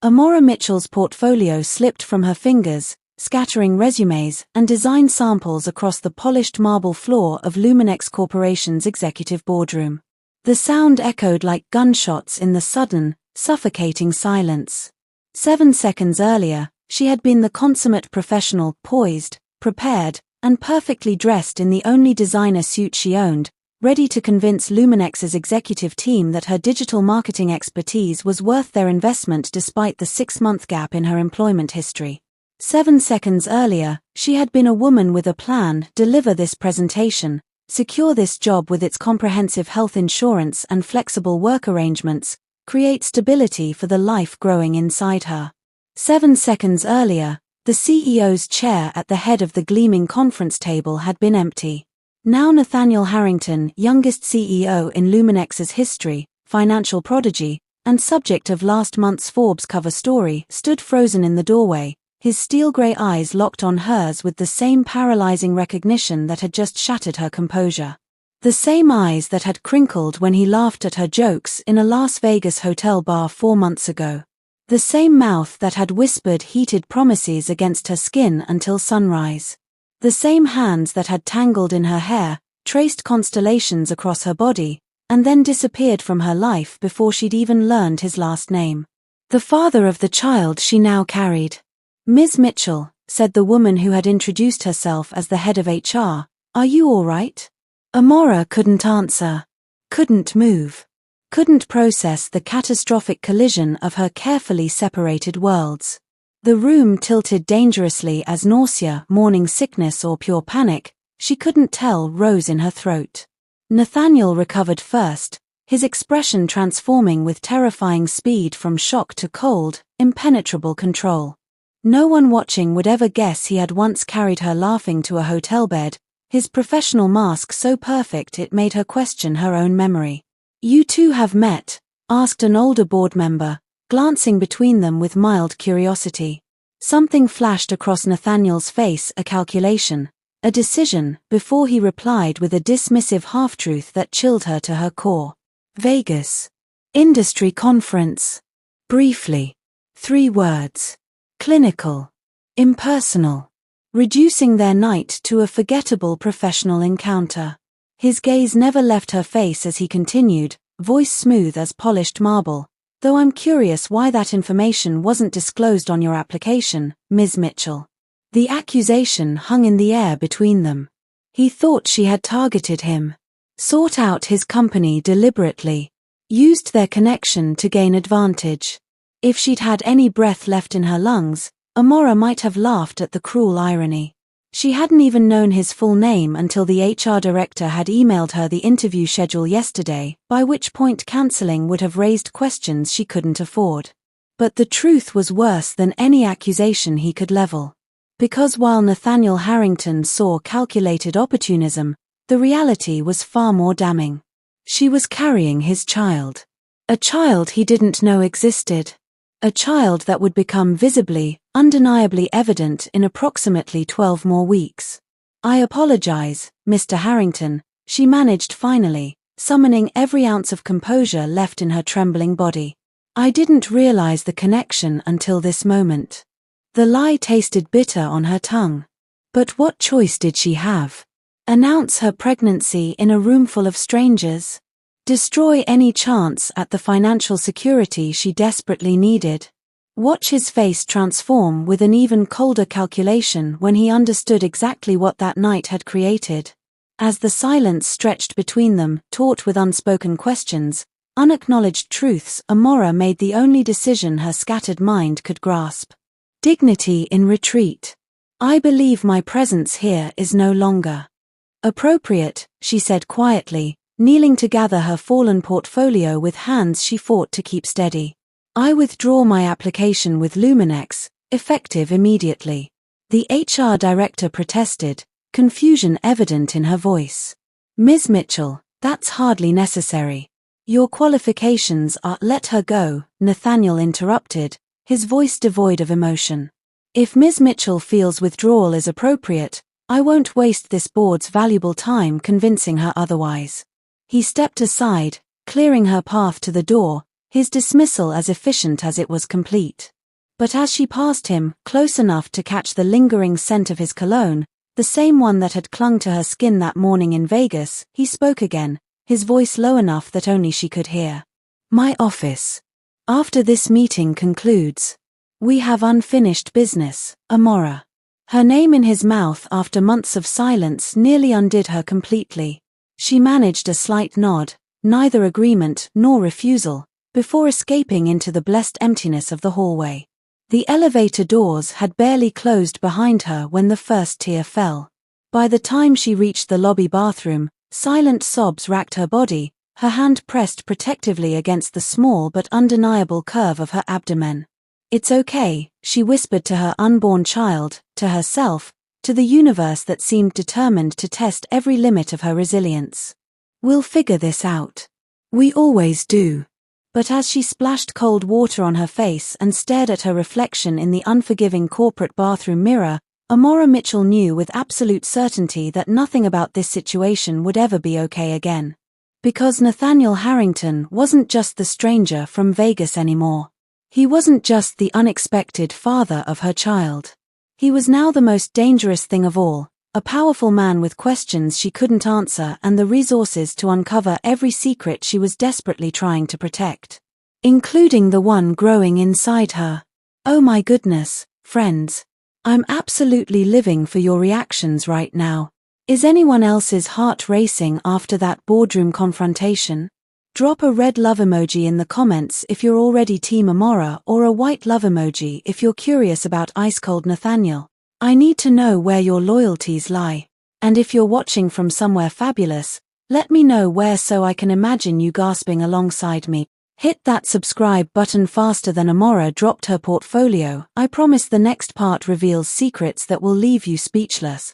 Amora Mitchell's portfolio slipped from her fingers, scattering resumes and design samples across the polished marble floor of Luminex Corporation's executive boardroom. The sound echoed like gunshots in the sudden, suffocating silence. 7 seconds earlier, she had been the consummate professional, poised, prepared, and perfectly dressed in the only designer suit she owned, ready to convince Luminex's executive team that her digital marketing expertise was worth their investment despite the 6-month gap in her employment history. 7 seconds earlier, she had been a woman with a plan: deliver this presentation, secure this job with its comprehensive health insurance and flexible work arrangements, create stability for the life growing inside her. 7 seconds earlier, the CEO's chair at the head of the gleaming conference table had been empty. Now Nathaniel Harrington, youngest CEO in Luminex's history, financial prodigy, and subject of last month's Forbes cover story, stood frozen in the doorway, his steel-grey eyes locked on hers with the same paralyzing recognition that had just shattered her composure. The same eyes that had crinkled when he laughed at her jokes in a Las Vegas hotel bar 4 months ago. The same mouth that had whispered heated promises against her skin until sunrise. The same hands that had tangled in her hair, traced constellations across her body, and then disappeared from her life before she'd even learned his last name. The father of the child she now carried. "Ms. Mitchell," said the woman who had introduced herself as the head of HR, "are you all right?" Amora couldn't answer. Couldn't move. Couldn't process the catastrophic collision of her carefully separated worlds. The room tilted dangerously as nausea, morning sickness or pure panic, she couldn't tell, rose in her throat. Nathaniel recovered first, his expression transforming with terrifying speed from shock to cold, impenetrable control. No one watching would ever guess he had once carried her laughing to a hotel bed, his professional mask so perfect it made her question her own memory. "You two have met?" asked an older board member, glancing between them with mild curiosity. Something flashed across Nathaniel's face, a calculation, a decision, before he replied with a dismissive half-truth that chilled her to her core. "Vegas. Industry conference. Briefly. 3 words. Clinical. Impersonal." Reducing their night to a forgettable professional encounter. His gaze never left her face as he continued, voice smooth as polished marble. "Though I'm curious why that information wasn't disclosed on your application, Ms. Mitchell." The accusation hung in the air between them. He thought she had targeted him. Sought out his company deliberately. Used their connection to gain advantage. If she'd had any breath left in her lungs, Amora might have laughed at the cruel irony. She hadn't even known his full name until the HR director had emailed her the interview schedule yesterday, by which point cancelling would have raised questions she couldn't afford. But the truth was worse than any accusation he could level. Because while Nathaniel Harrington saw calculated opportunism, the reality was far more damning. She was carrying his child. A child he didn't know existed. A child that would become visibly, undeniably evident in approximately 12 more weeks. "I apologize, Mr. Harrington," she managed finally, summoning every ounce of composure left in her trembling body. "I didn't realize the connection until this moment." The lie tasted bitter on her tongue. But what choice did she have? Announce her pregnancy in a room full of strangers? Destroy any chance at the financial security she desperately needed? Watch his face transform with an even colder calculation when he understood exactly what that night had created. As the silence stretched between them, taut with unspoken questions, unacknowledged truths, Amora made the only decision her scattered mind could grasp. Dignity in retreat. "I believe my presence here is no longer appropriate," she said quietly, kneeling to gather her fallen portfolio with hands she fought to keep steady. "I withdraw my application with Luminex, effective immediately." The HR director protested, confusion evident in her voice. "Ms. Mitchell, that's hardly necessary. Your qualifications are—" "Let her go," Nathaniel interrupted, his voice devoid of emotion. "If Ms. Mitchell feels withdrawal is appropriate, I won't waste this board's valuable time convincing her otherwise." He stepped aside, clearing her path to the door, his dismissal as efficient as it was complete. But as she passed him, close enough to catch the lingering scent of his cologne, the same one that had clung to her skin that morning in Vegas, he spoke again, his voice low enough that only she could hear. "My office. After this meeting concludes. We have unfinished business, Amora." Her name in his mouth after months of silence nearly undid her completely. She managed a slight nod, neither agreement nor refusal, before escaping into the blessed emptiness of the hallway. The elevator doors had barely closed behind her when the first tear fell. By the time she reached the lobby bathroom, silent sobs racked her body, her hand pressed protectively against the small but undeniable curve of her abdomen. "It's okay," she whispered to her unborn child, to herself, to the universe that seemed determined to test every limit of her resilience. "We'll figure this out. We always do." But as she splashed cold water on her face and stared at her reflection in the unforgiving corporate bathroom mirror, Amora Mitchell knew with absolute certainty that nothing about this situation would ever be okay again. Because Nathaniel Harrington wasn't just the stranger from Vegas anymore. He wasn't just the unexpected father of her child. He was now the most dangerous thing of all, a powerful man with questions she couldn't answer and the resources to uncover every secret she was desperately trying to protect. Including the one growing inside her. Oh my goodness, friends. I'm absolutely living for your reactions right now. Is anyone else's heart racing after that boardroom confrontation? Drop a red love emoji in the comments if you're already Team Amora or a white love emoji if you're curious about ice-cold Nathaniel. I need to know where your loyalties lie. And if you're watching from somewhere fabulous, let me know where so I can imagine you gasping alongside me. Hit that subscribe button faster than Amora dropped her portfolio. I promise the next part reveals secrets that will leave you speechless.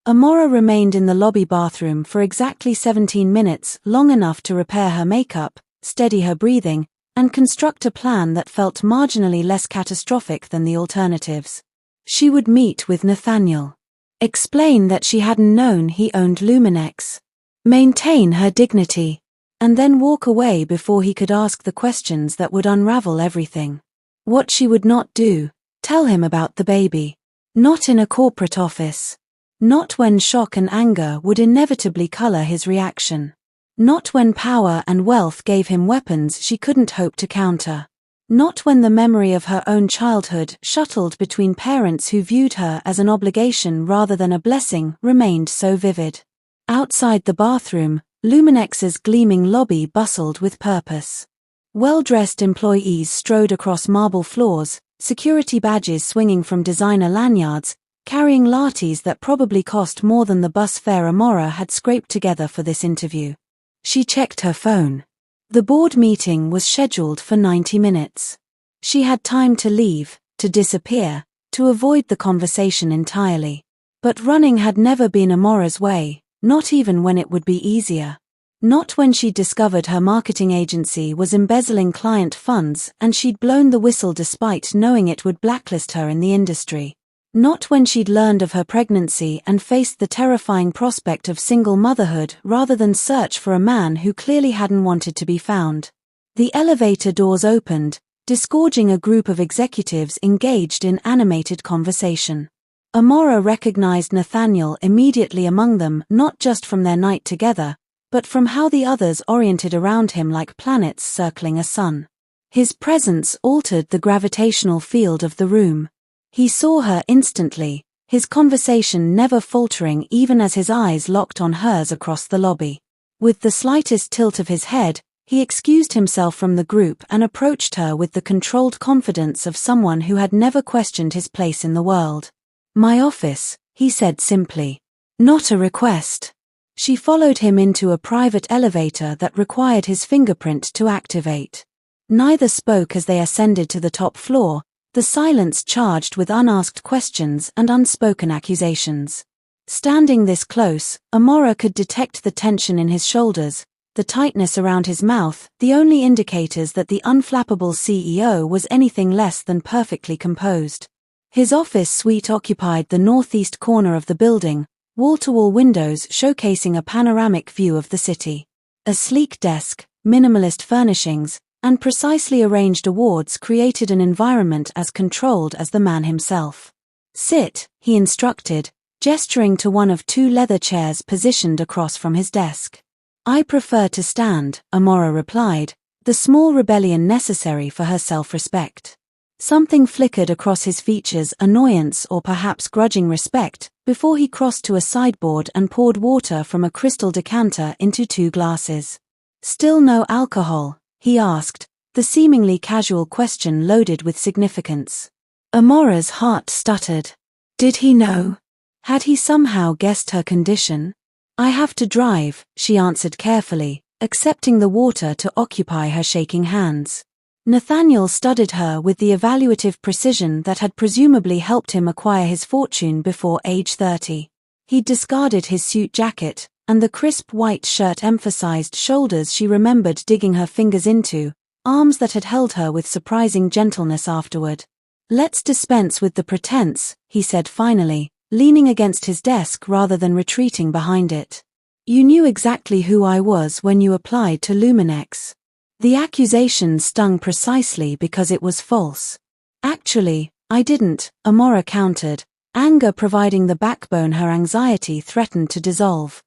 Amora remained in the lobby bathroom for exactly 17 minutes, long enough to repair her makeup, steady her breathing, and construct a plan that felt marginally less catastrophic than the alternatives. She would meet with Nathaniel. Explain that she hadn't known he owned Luminex. Maintain her dignity. And then walk away before he could ask the questions that would unravel everything. What she would not do, tell him about the baby. Not in a corporate office. Not when shock and anger would inevitably color his reaction. Not when power and wealth gave him weapons she couldn't hope to counter. Not when the memory of her own childhood, shuttled between parents who viewed her as an obligation rather than a blessing, remained so vivid. Outside the bathroom, Luminex's gleaming lobby bustled with purpose. Well-dressed employees strode across marble floors, security badges swinging from designer lanyards, carrying lattes that probably cost more than the bus fare Amora had scraped together for this interview. She checked her phone. The board meeting was scheduled for 90 minutes. She had time to leave, to disappear, to avoid the conversation entirely. But running had never been Amora's way, not even when it would be easier. Not when she'd discovered her marketing agency was embezzling client funds and she'd blown the whistle despite knowing it would blacklist her in the industry. Not when she'd learned of her pregnancy and faced the terrifying prospect of single motherhood rather than search for a man who clearly hadn't wanted to be found. The elevator doors opened, disgorging a group of executives engaged in animated conversation. Amora recognized Nathaniel immediately among them, not just from their night together, but from how the others oriented around him like planets circling a sun. His presence altered the gravitational field of the room. He saw her instantly, his conversation never faltering even as his eyes locked on hers across the lobby. With the slightest tilt of his head, he excused himself from the group and approached her with the controlled confidence of someone who had never questioned his place in the world. "My office," he said simply. "Not a request." She followed him into a private elevator that required his fingerprint to activate. Neither spoke as they ascended to the top floor, the silence charged with unasked questions and unspoken accusations. Standing this close, Amora could detect the tension in his shoulders, the tightness around his mouth, the only indicators that the unflappable CEO was anything less than perfectly composed. His office suite occupied the northeast corner of the building, wall-to-wall windows showcasing a panoramic view of the city. A sleek desk, minimalist furnishings, and precisely arranged awards created an environment as controlled as the man himself. "Sit," he instructed, gesturing to one of two leather chairs positioned across from his desk. "I prefer to stand," Amora replied, the small rebellion necessary for her self-respect. Something flickered across his features, annoyance or perhaps grudging respect, before he crossed to a sideboard and poured water from a crystal decanter into 2 glasses. "Still no alcohol?" he asked, the seemingly casual question loaded with significance. Amora's heart stuttered. Did he know? Had he somehow guessed her condition? "I have to drive," she answered carefully, accepting the water to occupy her shaking hands. Nathaniel studied her with the evaluative precision that had presumably helped him acquire his fortune before age 30. He'd discarded his suit jacket, and the crisp white shirt emphasized shoulders she remembered digging her fingers into, arms that had held her with surprising gentleness afterward. "Let's dispense with the pretense," he said finally, leaning against his desk rather than retreating behind it. "You knew exactly who I was when you applied to Luminex." The accusation stung precisely because it was false. "Actually, I didn't," Amora countered, anger providing the backbone her anxiety threatened to dissolve.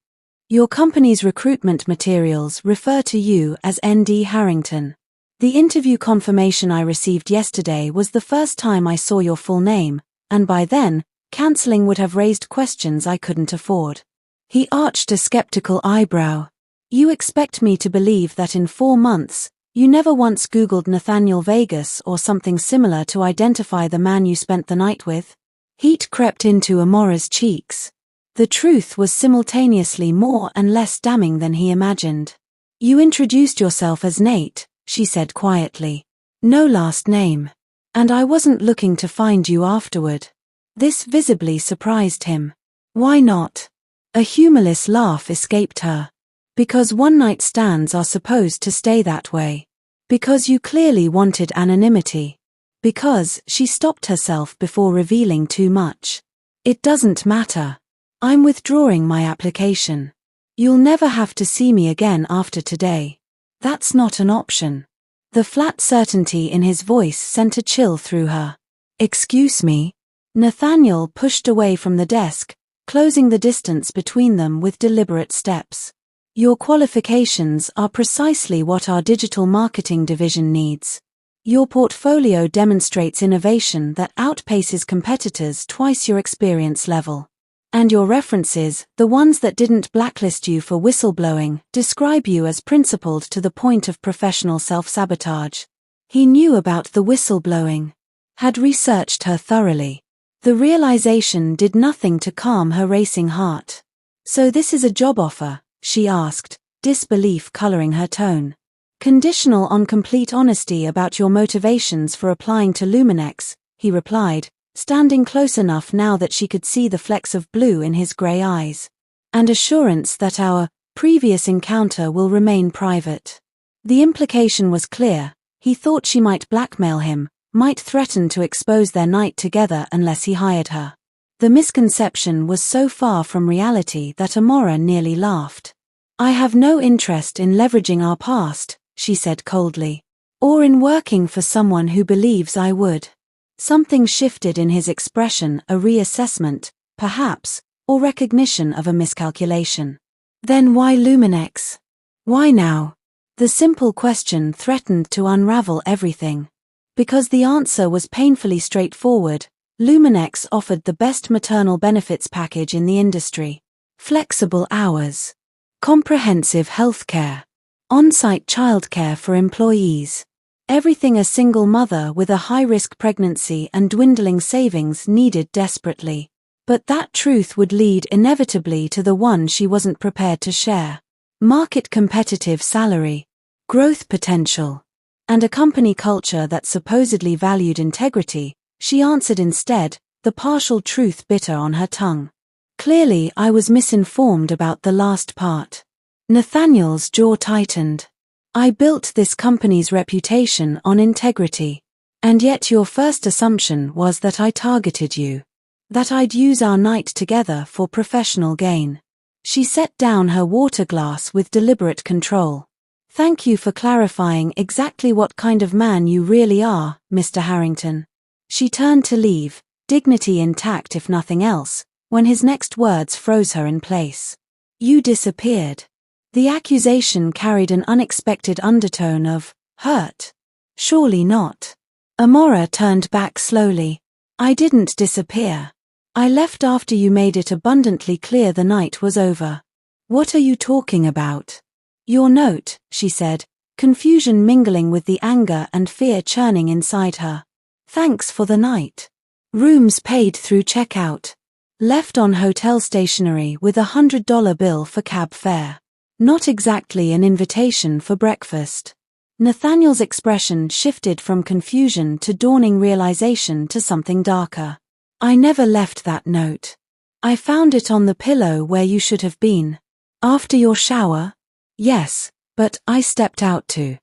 "Your company's recruitment materials refer to you as N.D. Harrington. The interview confirmation I received yesterday was the first time I saw your full name, and by then, cancelling would have raised questions I couldn't afford." He arched a skeptical eyebrow. "You expect me to believe that in 4 months, you never once Googled Nathaniel Vegas or something similar to identify the man you spent the night with?" Heat crept into Amora's cheeks. The truth was simultaneously more and less damning than he imagined. "You introduced yourself as Nate," she said quietly. "No last name. And I wasn't looking to find you afterward." This visibly surprised him. "Why not?" A humorless laugh escaped her. "Because one-night stands are supposed to stay that way. Because you clearly wanted anonymity. Because," she stopped herself before revealing too much. "It doesn't matter. I'm withdrawing my application. You'll never have to see me again after today. That's not an option." The flat certainty in his voice sent a chill through her. "Excuse me?" Nathaniel pushed away from the desk, closing the distance between them with deliberate steps. "Your qualifications are precisely what our digital marketing division needs. Your portfolio demonstrates innovation that outpaces competitors twice your experience level. And your references, the ones that didn't blacklist you for whistleblowing, describe you as principled to the point of professional self-sabotage." He knew about the whistleblowing. Had researched her thoroughly. The realization did nothing to calm her racing heart. "So this is a job offer?" she asked, disbelief coloring her tone. "Conditional on complete honesty about your motivations for applying to Luminex," he replied, standing close enough now that she could see the flecks of blue in his grey eyes. "And assurance that our previous encounter will remain private." The implication was clear. He thought she might blackmail him, might threaten to expose their night together unless he hired her. The misconception was so far from reality that Amora nearly laughed. "I have no interest in leveraging our past," she said coldly. "Or in working for someone who believes I would." Something shifted in his expression, a reassessment, perhaps, or recognition of a miscalculation. "Then why Luminex? Why now?" The simple question threatened to unravel everything. Because the answer was painfully straightforward. Luminex offered the best maternal benefits package in the industry. Flexible hours. Comprehensive healthcare. On-site childcare for employees. Everything a single mother with a high-risk pregnancy and dwindling savings needed desperately. But that truth would lead inevitably to the one she wasn't prepared to share. Market-competitive salary. Growth potential. And a company culture that supposedly valued integrity. She answered instead, the partial truth bitter on her tongue. "Clearly I was misinformed about the last part." Nathaniel's jaw tightened. "I built this company's reputation on integrity. And yet your first assumption was that I targeted you. That I'd use our night together for professional gain." She set down her water glass with deliberate control. Thank you for clarifying exactly what kind of man you really are, Mr. Harrington. She turned to leave, dignity intact if nothing else, when his next words froze her in place. You disappeared. The accusation carried an unexpected undertone of hurt. Surely not. Amora turned back slowly. I didn't disappear. I left after you made it abundantly clear the night was over. What are you talking about? Your note, she said, confusion mingling with the anger and fear churning inside her. Thanks for the night. Rooms paid through checkout. Left on hotel stationery with $100 bill for cab fare. Not exactly an invitation for breakfast. Nathaniel's expression shifted from confusion to dawning realization to something darker. I never left that note. I found it on the pillow where you should have been. After your shower? Yes, but I stepped out to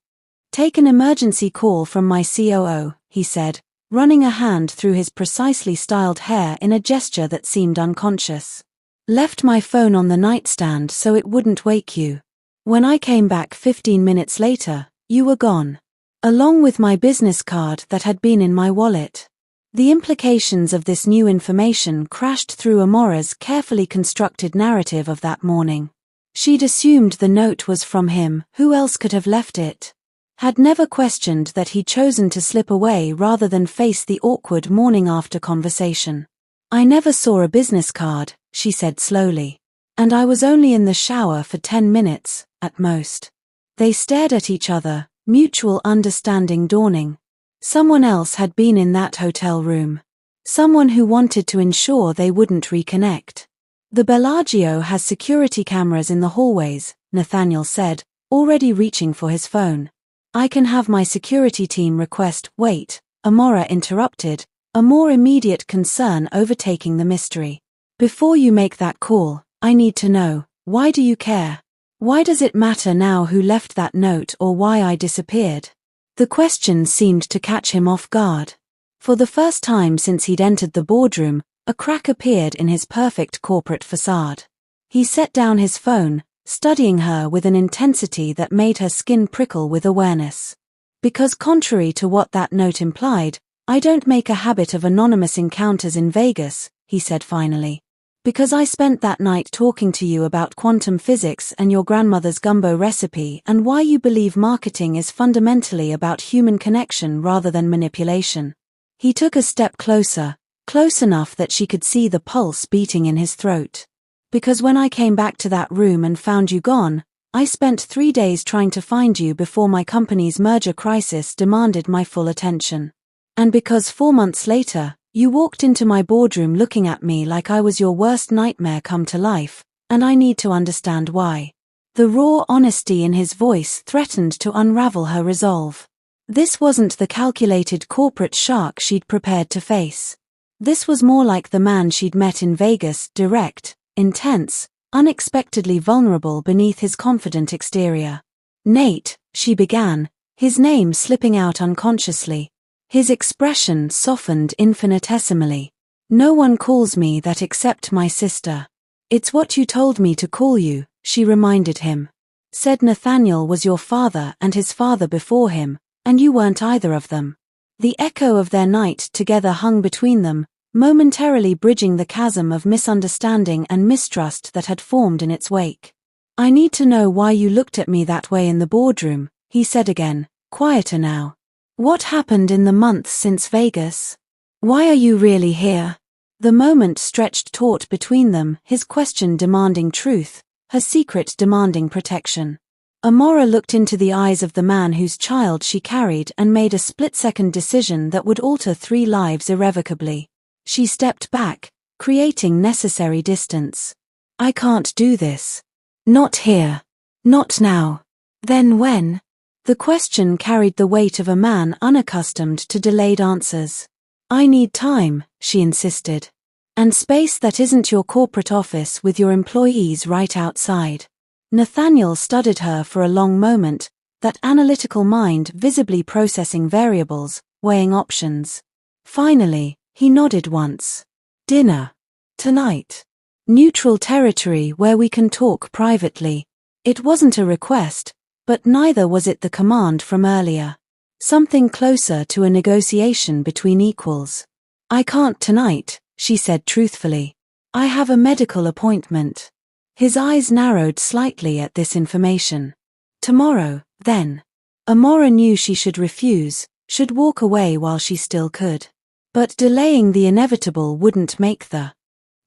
take an emergency call from my COO, he said, running a hand through his precisely styled hair in a gesture that seemed unconscious. Left my phone on the nightstand so it wouldn't wake you. When I came back 15 minutes later, you were gone. Along with my business card that had been in my wallet. The implications of this new information crashed through Amora's carefully constructed narrative of that morning. She'd assumed the note was from him, who else could have left it? Had never questioned that he'd chosen to slip away rather than face the awkward morning after conversation. I never saw a business card, she said slowly. And I was only in the shower for 10 minutes, at most. They stared at each other, mutual understanding dawning. Someone else had been in that hotel room. Someone who wanted to ensure they wouldn't reconnect. The Bellagio has security cameras in the hallways, Nathaniel said, already reaching for his phone. I can have my security team request. Wait, Amora interrupted, a more immediate concern overtaking the mystery. Before you make that call, I need to know, why do you care? Why does it matter now who left that note or why I disappeared? The question seemed to catch him off guard. For the first time since he'd entered the boardroom, a crack appeared in his perfect corporate facade. He set down his phone, studying her with an intensity that made her skin prickle with awareness. Because contrary to what that note implied, I don't make a habit of anonymous encounters in Vegas, he said finally. Because I spent that night talking to you about quantum physics and your grandmother's gumbo recipe and why you believe marketing is fundamentally about human connection rather than manipulation. He took a step closer, close enough that she could see the pulse beating in his throat. Because when I came back to that room and found you gone, I spent 3 days trying to find you before my company's merger crisis demanded my full attention. And because 4 months later, you walked into my boardroom looking at me like I was your worst nightmare come to life, and I need to understand why. The raw honesty in his voice threatened to unravel her resolve. This wasn't the calculated corporate shark she'd prepared to face. This was more like the man she'd met in Vegas, direct, intense, unexpectedly vulnerable beneath his confident exterior. Nate, she began, his name slipping out unconsciously. His expression softened infinitesimally. No one calls me that except my sister. It's what you told me to call you, she reminded him. Said Nathaniel was your father and his father before him, and you weren't either of them. The echo of their night together hung between them, momentarily bridging the chasm of misunderstanding and mistrust that had formed in its wake. I need to know why you looked at me that way in the boardroom, he said again, quieter now. What happened in the months since Vegas? Why are you really here? The moment stretched taut between them, his question demanding truth, her secret demanding protection. Amora looked into the eyes of the man whose child she carried and made a split-second decision that would alter 3 lives irrevocably. She stepped back, creating necessary distance. I can't do this. Not here. Not now. Then when? The question carried the weight of a man unaccustomed to delayed answers. I need time, she insisted. And space that isn't your corporate office with your employees right outside. Nathaniel studied her for a long moment, that analytical mind visibly processing variables, weighing options. Finally, he nodded once. Dinner. Tonight. Neutral territory where we can talk privately. It wasn't a request, But neither was it the command from earlier. Something closer to a negotiation between equals. "I can't tonight," she said truthfully. "I have a medical appointment." His eyes narrowed slightly at this information. "Tomorrow, then." Amora knew she should refuse, should walk away while she still could. But delaying the inevitable wouldn't make the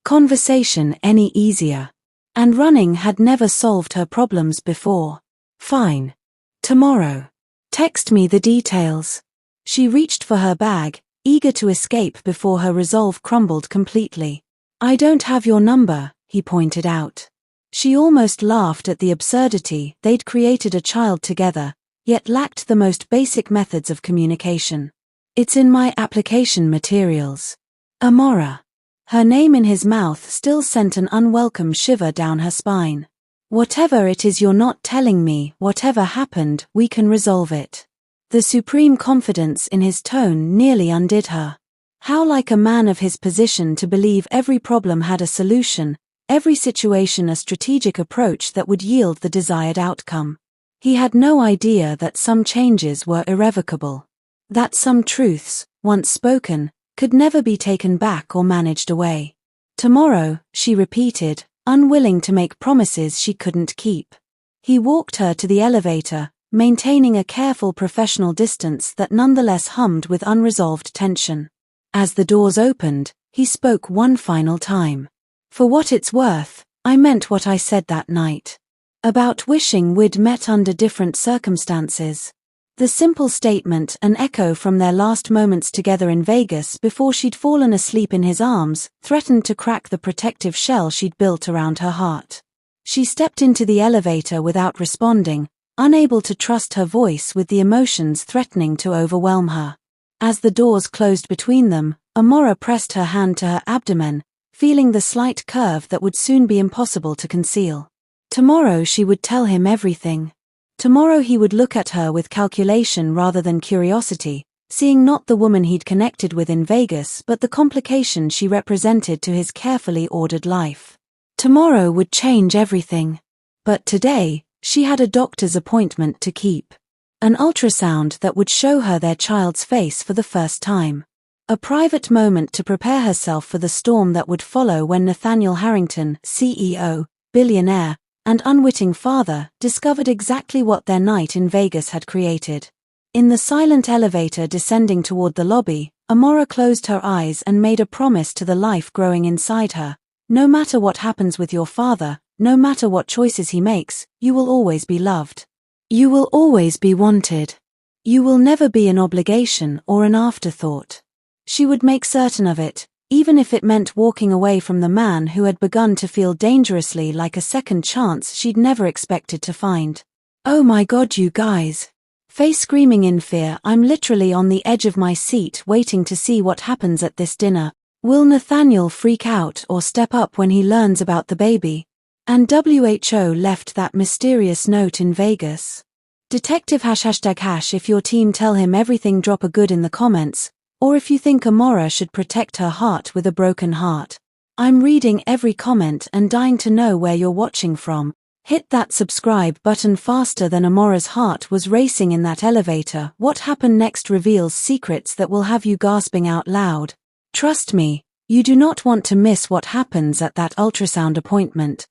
conversation any easier. And running had never solved her problems before. "Fine. Tomorrow. Text me the details." She reached for her bag, eager to escape before her resolve crumbled completely. "I don't have your number," he pointed out. She almost laughed at the absurdity. They'd created a child together, yet lacked the most basic methods of communication. "It's in my application materials." Amora. Her name in his mouth still sent an unwelcome shiver down her spine. "Whatever it is you're not telling me, whatever happened, we can resolve it." The supreme confidence in his tone nearly undid her. How like a man of his position to believe every problem had a solution, every situation a strategic approach that would yield the desired outcome. He had no idea that some changes were irrevocable. That some truths, once spoken, could never be taken back or managed away. "Tomorrow," she repeated, unwilling to make promises she couldn't keep. He walked her to the elevator, maintaining a careful professional distance that nonetheless hummed with unresolved tension. As the doors opened, he spoke one final time. "For what it's worth, I meant what I said that night. About wishing we'd met under different circumstances." The simple statement, an echo from their last moments together in Vegas before she'd fallen asleep in his arms, threatened to crack the protective shell she'd built around her heart. She stepped into the elevator without responding, unable to trust her voice with the emotions threatening to overwhelm her. As the doors closed between them, Amora pressed her hand to her abdomen, feeling the slight curve that would soon be impossible to conceal. Tomorrow she would tell him everything. Tomorrow he would look at her with calculation rather than curiosity, seeing not the woman he'd connected with in Vegas but the complication she represented to his carefully ordered life. Tomorrow would change everything. But today, she had a doctor's appointment to keep. An ultrasound that would show her their child's face for the first time. A private moment to prepare herself for the storm that would follow when Nathaniel Harrington, CEO, billionaire, and unwitting father, discovered exactly what their night in Vegas had created. In the silent elevator descending toward the lobby, Amora closed her eyes and made a promise to the life growing inside her. "No matter what happens with your father, no matter what choices he makes, you will always be loved. You will always be wanted. You will never be an obligation or an afterthought." She would make certain of it, even if it meant walking away from the man who had begun to feel dangerously like a second chance she'd never expected to find. "Oh my God, you guys." Face screaming in fear, "I'm literally on the edge of my seat waiting to see what happens at this dinner. Will Nathaniel freak out or step up when he learns about the baby?" And WHO left that mysterious note in Vegas. Detective ## if your team tell him everything, drop a good in the comments. Or if you think Amora should protect her heart with a broken heart. I'm reading every comment and dying to know where you're watching from. Hit that subscribe button faster than Amora's heart was racing in that elevator. What happened next reveals secrets that will have you gasping out loud. Trust me, you do not want to miss what happens at that ultrasound appointment.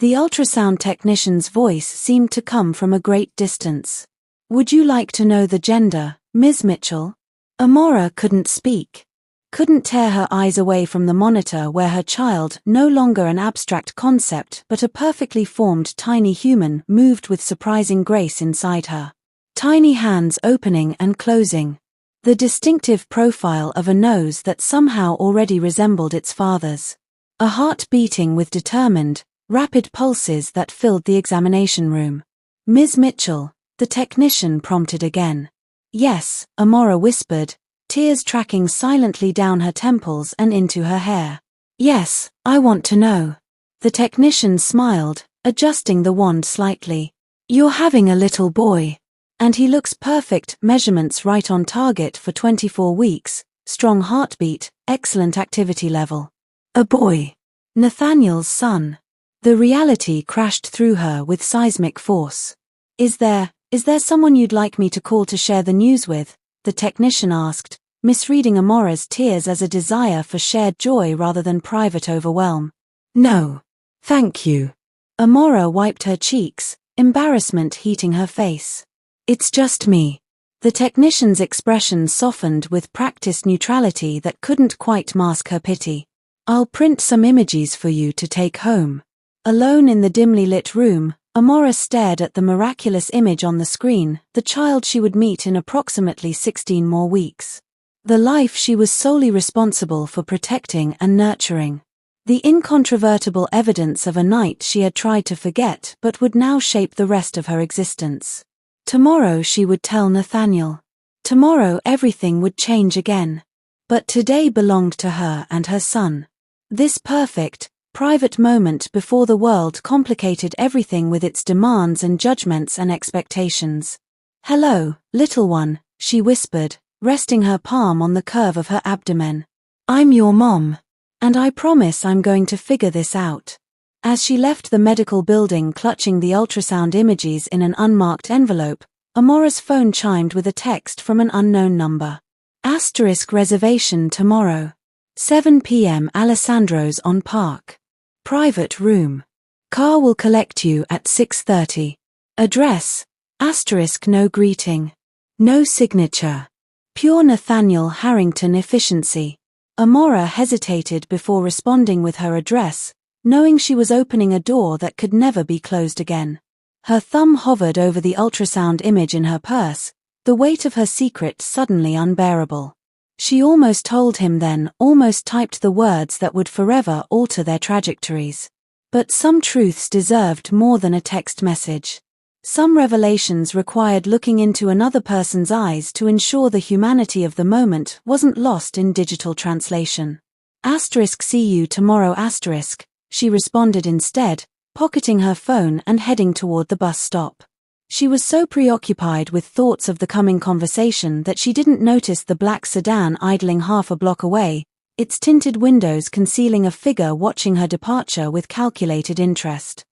The ultrasound technician's voice seemed to come from a great distance. "Would you like to know the gender, Ms. Mitchell?" Amora couldn't speak. Couldn't tear her eyes away from the monitor where her child, no longer an abstract concept but a perfectly formed tiny human, moved with surprising grace inside her. Tiny hands opening and closing. The distinctive profile of a nose that somehow already resembled its father's. A heart beating with determined, rapid pulses that filled the examination room. "Ms. Mitchell," the technician prompted again. "Yes," Amora whispered, tears tracking silently down her temples and into her hair. "Yes, I want to know." The technician smiled, adjusting the wand slightly. "You're having a little boy. And he looks perfect, measurements right on target for 24 weeks, strong heartbeat, excellent activity level. A boy. Nathaniel's son." The reality crashed through her with seismic force. Is there someone you'd like me to call to share the news with? The technician asked, misreading Amora's tears as a desire for shared joy rather than private overwhelm. No. Thank you. Amora wiped her cheeks, embarrassment heating her face. It's just me. The technician's expression softened with practiced neutrality that couldn't quite mask her pity. I'll print some images for you to take home. Alone in the dimly lit room, Amora stared at the miraculous image on the screen, the child she would meet in approximately 16 more weeks. The life she was solely responsible for protecting and nurturing. The incontrovertible evidence of a night she had tried to forget but would now shape the rest of her existence. Tomorrow she would tell Nathaniel. Tomorrow everything would change again. But today belonged to her and her son. This perfect, private moment before the world complicated everything with its demands and judgments and expectations. Hello, little one, she whispered, resting her palm on the curve of her abdomen. I'm your mom. And I promise I'm going to figure this out. As she left the medical building clutching the ultrasound images in an unmarked envelope, Amora's phone chimed with a text from an unknown number. Asterisk reservation tomorrow. 7 p.m. Alessandro's on Park. Private room. Car will collect you at 6:30. Address. Asterisk no greeting. No signature. Pure Nathaniel Harrington efficiency. Amora hesitated before responding with her address, knowing she was opening a door that could never be closed again. Her thumb hovered over the ultrasound image in her purse, the weight of her secret suddenly unbearable. She almost told him then, almost typed the words that would forever alter their trajectories. But some truths deserved more than a text message. Some revelations required looking into another person's eyes to ensure the humanity of the moment wasn't lost in digital translation. Asterisk see you tomorrow asterisk, she responded instead, pocketing her phone and heading toward the bus stop. She was so preoccupied with thoughts of the coming conversation that she didn't notice the black sedan idling half a block away, its tinted windows concealing a figure watching her departure with calculated interest.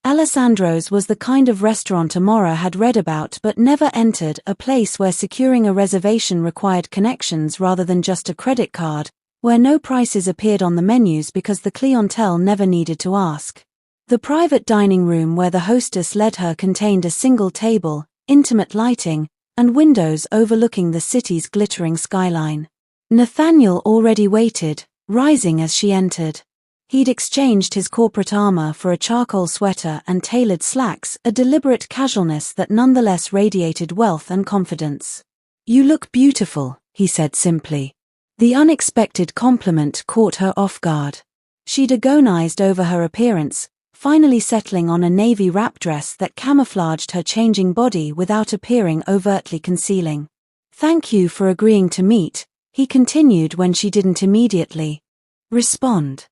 Alessandro's was the kind of restaurant Amora had read about but never entered, a place where securing a reservation required connections rather than just a credit card, where no prices appeared on the menus because the clientele never needed to ask. The private dining room where the hostess led her contained a single table, intimate lighting, and windows overlooking the city's glittering skyline. Nathaniel already waited, rising as she entered. He'd exchanged his corporate armor for a charcoal sweater and tailored slacks, a deliberate casualness that nonetheless radiated wealth and confidence. You look beautiful, he said simply. The unexpected compliment caught her off guard. She'd agonized over her appearance, finally settling on a navy wrap dress that camouflaged her changing body without appearing overtly concealing. Thank you for agreeing to meet, he continued when she didn't immediately respond.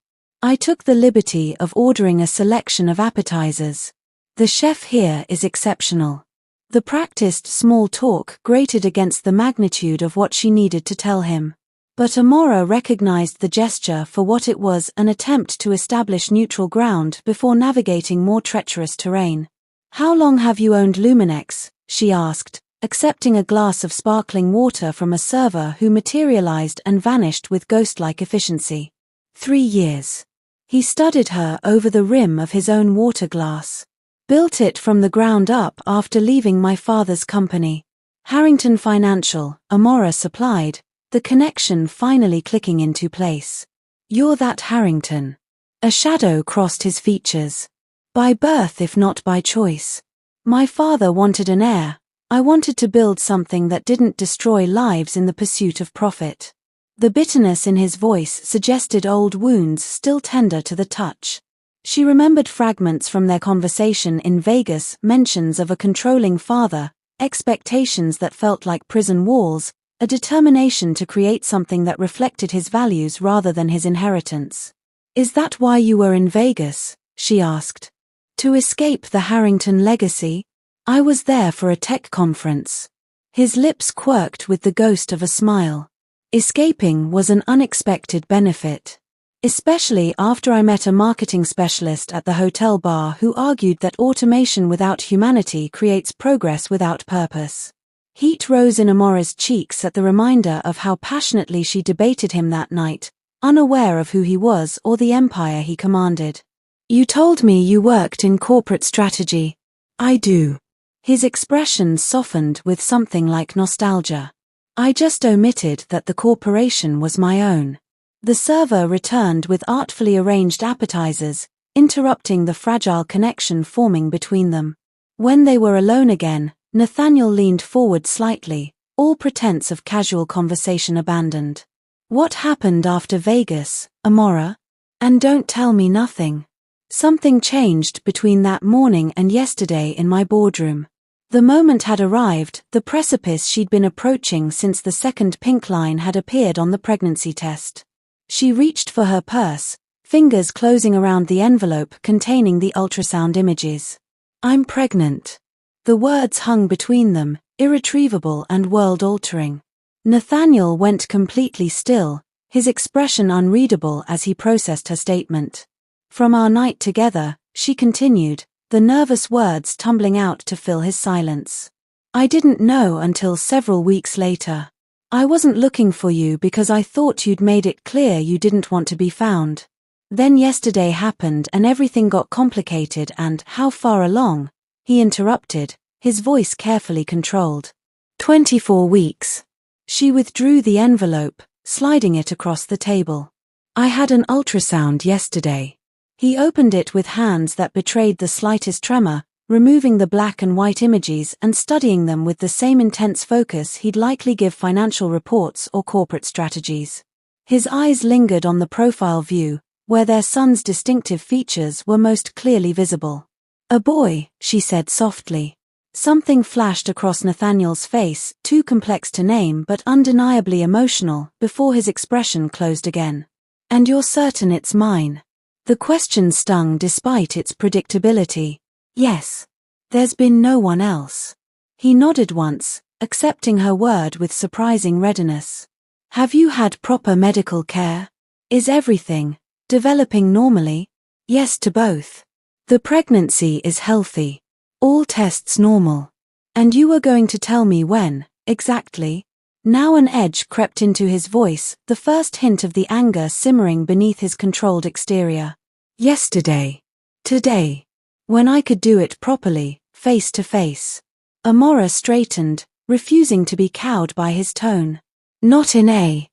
I took the liberty of ordering a selection of appetizers. The chef here is exceptional. The practiced small talk grated against the magnitude of what she needed to tell him. But Amora recognized the gesture for what it was, an attempt to establish neutral ground before navigating more treacherous terrain. How long have you owned Luminex? She asked, accepting a glass of sparkling water from a server who materialized and vanished with ghost-like efficiency. 3 years. He studied her over the rim of his own water glass. Built it from the ground up after leaving my father's company. Harrington Financial, Amora supplied, the connection finally clicking into place. You're that Harrington. A shadow crossed his features. By birth if not by choice. My father wanted an heir. I wanted to build something that didn't destroy lives in the pursuit of profit. The bitterness in his voice suggested old wounds still tender to the touch. She remembered fragments from their conversation in Vegas, mentions of a controlling father, expectations that felt like prison walls, a determination to create something that reflected his values rather than his inheritance. Is that why you were in Vegas? She asked. To escape the Harrington legacy? I was there for a tech conference. His lips quirked with the ghost of a smile. Escaping was an unexpected benefit. Especially after I met a marketing specialist at the hotel bar who argued that automation without humanity creates progress without purpose. Heat rose in Amora's cheeks at the reminder of how passionately she debated him that night, unaware of who he was or the empire he commanded. "You told me you worked in corporate strategy." "I do." His expression softened with something like nostalgia. "I just omitted that the corporation was my own." The server returned with artfully arranged appetizers, interrupting the fragile connection forming between them. When they were alone again, Nathaniel leaned forward slightly, all pretense of casual conversation abandoned. "What happened after Vegas, Amora? And don't tell me nothing." "Something changed between that morning and yesterday in my boardroom." The moment had arrived, the precipice she'd been approaching since the second pink line had appeared on the pregnancy test. She reached for her purse, fingers closing around the envelope containing the ultrasound images. "I'm pregnant." The words hung between them, irretrievable and world-altering. Nathaniel went completely still, his expression unreadable as he processed her statement. "From our night together," she continued, the nervous words tumbling out to fill his silence. "I didn't know until several weeks later. I wasn't looking for you because I thought you'd made it clear you didn't want to be found. Then yesterday happened and everything got complicated and how far along?" He interrupted, his voice carefully controlled. 24 weeks. She withdrew the envelope, sliding it across the table. "I had an ultrasound yesterday." He opened it with hands that betrayed the slightest tremor, removing the black and white images and studying them with the same intense focus he'd likely give financial reports or corporate strategies. His eyes lingered on the profile view, where their son's distinctive features were most clearly visible. "A boy," she said softly. Something flashed across Nathaniel's face, too complex to name but undeniably emotional, before his expression closed again. "And you're certain it's mine?" The question stung despite its predictability. "Yes. There's been no one else." He nodded once, accepting her word with surprising readiness. "Have you had proper medical care? Is everything developing normally?" "Yes to both. The pregnancy is healthy. All tests normal." "And you were going to tell me when, exactly?" Now an edge crept into his voice, the first hint of the anger simmering beneath his controlled exterior. "Yesterday. Today. When I could do it properly, face to face." Amora straightened, refusing to be cowed by his tone. "Not in a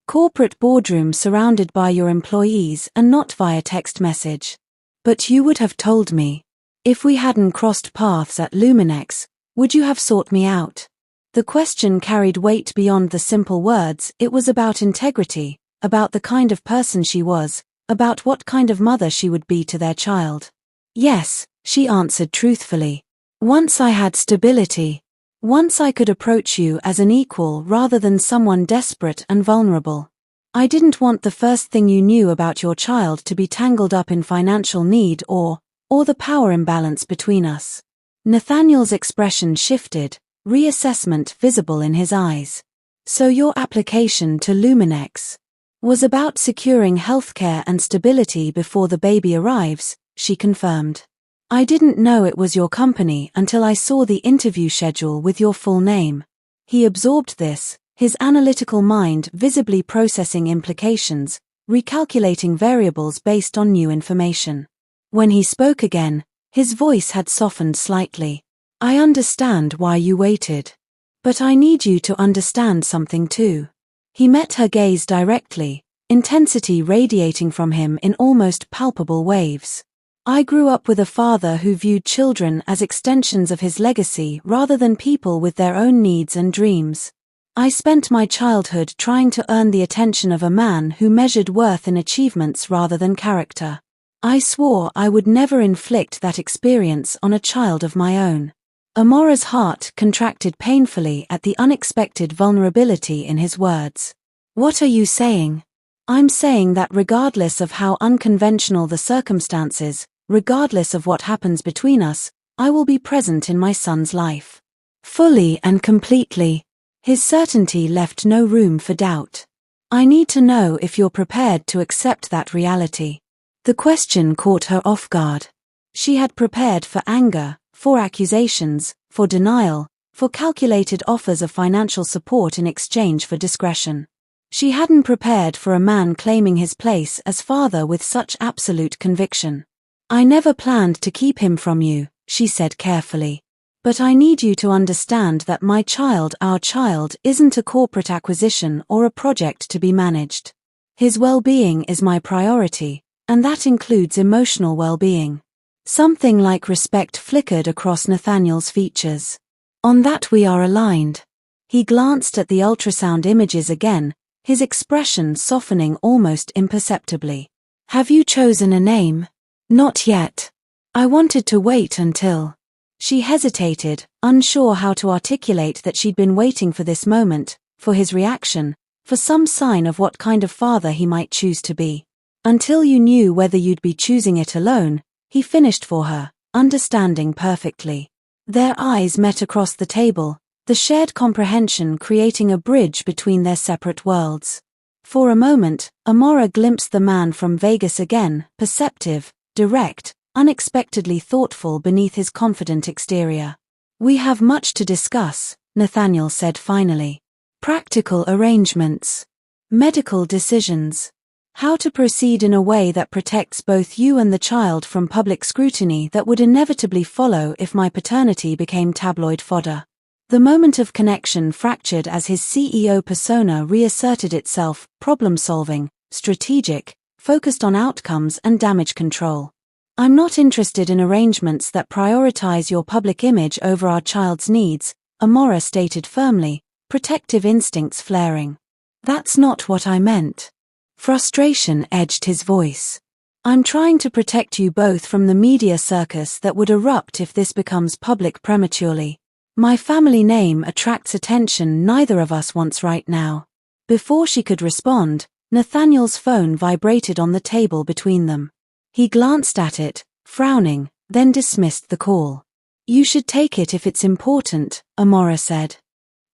corporate boardroom surrounded by your employees and not via text message. But you would have told me. If we hadn't crossed paths at Luminex, would you have sought me out?" The question carried weight beyond the simple words. It was about integrity, about the kind of person she was, about what kind of mother she would be to their child. "Yes," she answered truthfully. "Once I had stability. Once I could approach you as an equal rather than someone desperate and vulnerable. I didn't want the first thing you knew about your child to be tangled up in financial need or the power imbalance between us." Nathaniel's expression shifted, reassessment visible in his eyes. "So your application to Luminex was about securing healthcare and stability before the baby arrives," she confirmed. "I didn't know it was your company until I saw the interview schedule with your full name." He absorbed this, his analytical mind visibly processing implications, recalculating variables based on new information. When he spoke again, his voice had softened slightly. "I understand why you waited. But I need you to understand something too." He met her gaze directly, intensity radiating from him in almost palpable waves. "I grew up with a father who viewed children as extensions of his legacy rather than people with their own needs and dreams. I spent my childhood trying to earn the attention of a man who measured worth in achievements rather than character. I swore I would never inflict that experience on a child of my own." Amora's heart contracted painfully at the unexpected vulnerability in his words. "What are you saying?" "I'm saying that regardless of how unconventional the circumstances, regardless of what happens between us, I will be present in my son's life. Fully and completely." His certainty left no room for doubt. I need to know if you're prepared to accept that reality. The question caught her off guard. She had prepared for anger, for accusations, for denial, for calculated offers of financial support in exchange for discretion. She hadn't prepared for a man claiming his place as father with such absolute conviction. I never planned to keep him from you, she said carefully. But I need you to understand that my child, our child, isn't a corporate acquisition or a project to be managed. His well-being is my priority, and that includes emotional well-being. Something like respect flickered across Nathaniel's features. On that we are aligned. He glanced at the ultrasound images again, his expression softening almost imperceptibly. Have you chosen a name? Not yet. I wanted to wait until. She hesitated, unsure how to articulate that she'd been waiting for this moment, for his reaction, for some sign of what kind of father he might choose to be. Until you knew whether you'd be choosing it alone, he finished for her, understanding perfectly. Their eyes met across the table, the shared comprehension creating a bridge between their separate worlds. For a moment, Amora glimpsed the man from Vegas again, perceptive, direct, unexpectedly thoughtful beneath his confident exterior. We have much to discuss, Nathaniel said finally. Practical arrangements. Medical decisions. How to proceed in a way that protects both you and the child from public scrutiny that would inevitably follow if my paternity became tabloid fodder. The moment of connection fractured as his CEO persona reasserted itself, problem-solving, strategic, focused on outcomes and damage control. I'm not interested in arrangements that prioritize your public image over our child's needs, Amora stated firmly, protective instincts flaring. That's not what I meant. Frustration edged his voice. I'm trying to protect you both from the media circus that would erupt if this becomes public prematurely. My family name attracts attention neither of us wants right now. Before she could respond, Nathaniel's phone vibrated on the table between them. He glanced at it, frowning, then dismissed the call. You should take it if it's important, Amora said.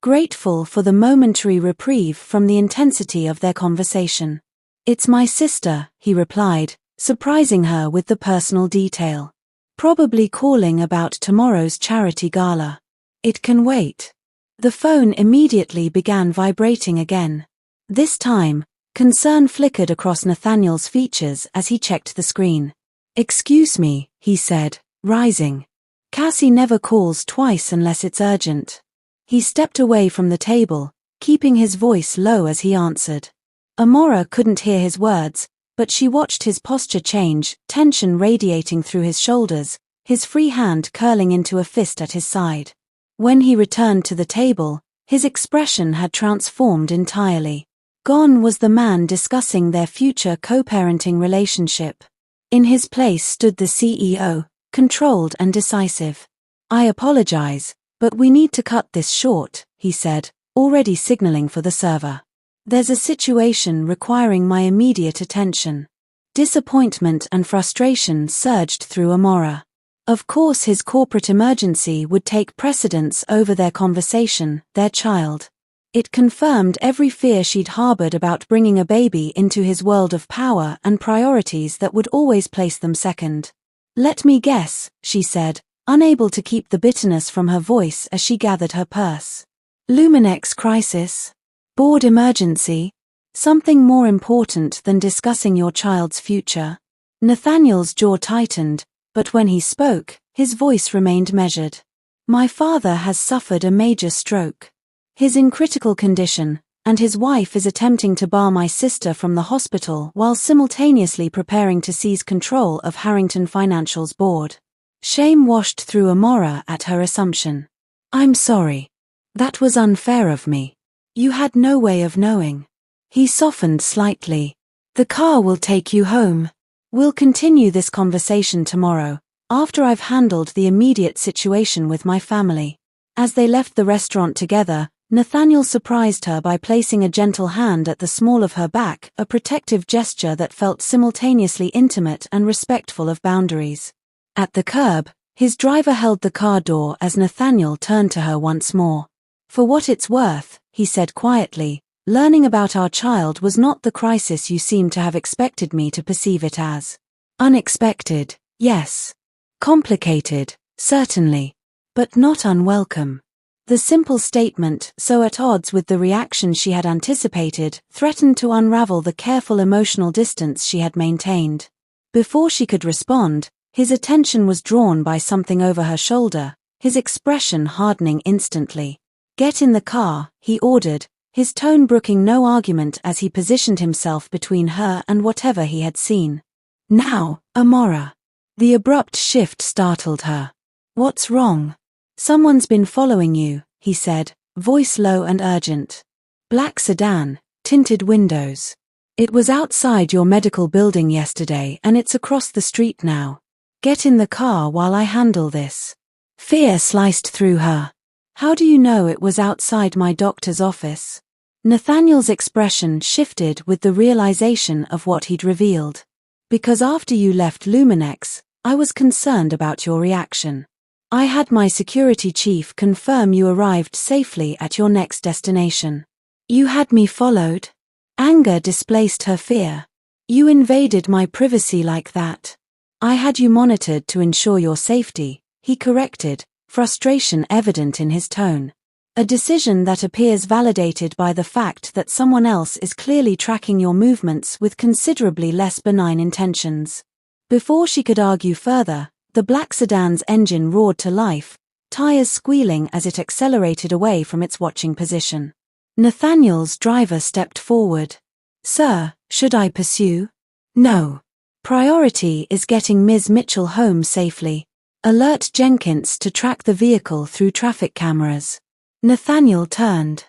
Grateful for the momentary reprieve from the intensity of their conversation. It's my sister, he replied, surprising her with the personal detail. Probably calling about tomorrow's charity gala. It can wait. The phone immediately began vibrating again. This time, concern flickered across Nathaniel's features as he checked the screen. Excuse me, he said, rising. Cassie never calls twice unless it's urgent. He stepped away from the table, keeping his voice low as he answered. Amora couldn't hear his words, but she watched his posture change, tension radiating through his shoulders, his free hand curling into a fist at his side. When he returned to the table, his expression had transformed entirely. Gone was the man discussing their future co-parenting relationship. In his place stood the CEO, controlled and decisive. I apologize, but we need to cut this short, he said, already signaling for the server. There's a situation requiring my immediate attention. Disappointment and frustration surged through Amora. Of course his corporate emergency would take precedence over their conversation, their child. It confirmed every fear she'd harbored about bringing a baby into his world of power and priorities that would always place them second. Let me guess, she said, unable to keep the bitterness from her voice as she gathered her purse. Luminex crisis? Board emergency? Something more important than discussing your child's future? Nathaniel's jaw tightened, but when he spoke, his voice remained measured. My father has suffered a major stroke. He's in critical condition, and his wife is attempting to bar my sister from the hospital while simultaneously preparing to seize control of Harrington Financial's board. Shame washed through Amora at her assumption. I'm sorry. That was unfair of me. You had no way of knowing. He softened slightly. The car will take you home. We'll continue this conversation tomorrow, after I've handled the immediate situation with my family. As they left the restaurant together, Nathaniel surprised her by placing a gentle hand at the small of her back, a protective gesture that felt simultaneously intimate and respectful of boundaries. At the curb, his driver held the car door as Nathaniel turned to her once more. For what it's worth, he said quietly, Learning about our child was not the crisis you seem to have expected me to perceive it as. Unexpected, yes. Complicated, certainly. But not unwelcome. The simple statement, so at odds with the reaction she had anticipated, threatened to unravel the careful emotional distance she had maintained. Before she could respond, his attention was drawn by something over her shoulder, his expression hardening instantly. "Get in the car," he ordered, his tone brooking no argument as he positioned himself between her and whatever he had seen. "Now, Amora." The abrupt shift startled her. "What's wrong?" "Someone's been following you," he said, voice low and urgent. "Black sedan, tinted windows. It was outside your medical building yesterday and it's across the street now. Get in the car while I handle this." Fear sliced through her. "How do you know it was outside my doctor's office?" Nathaniel's expression shifted with the realization of what he'd revealed. "Because after you left Luminex, I was concerned about your reaction. I had my security chief confirm you arrived safely at your next destination." "You had me followed?" Anger displaced her fear. "You invaded my privacy like that." "I had you monitored to ensure your safety," he corrected, frustration evident in his tone. "A decision that appears validated by the fact that someone else is clearly tracking your movements with considerably less benign intentions." Before she could argue further, the black sedan's engine roared to life, tires squealing as it accelerated away from its watching position. Nathaniel's driver stepped forward. "Sir, should I pursue?" "No. Priority is getting Ms. Mitchell home safely. Alert Jenkins to track the vehicle through traffic cameras." Nathaniel turned.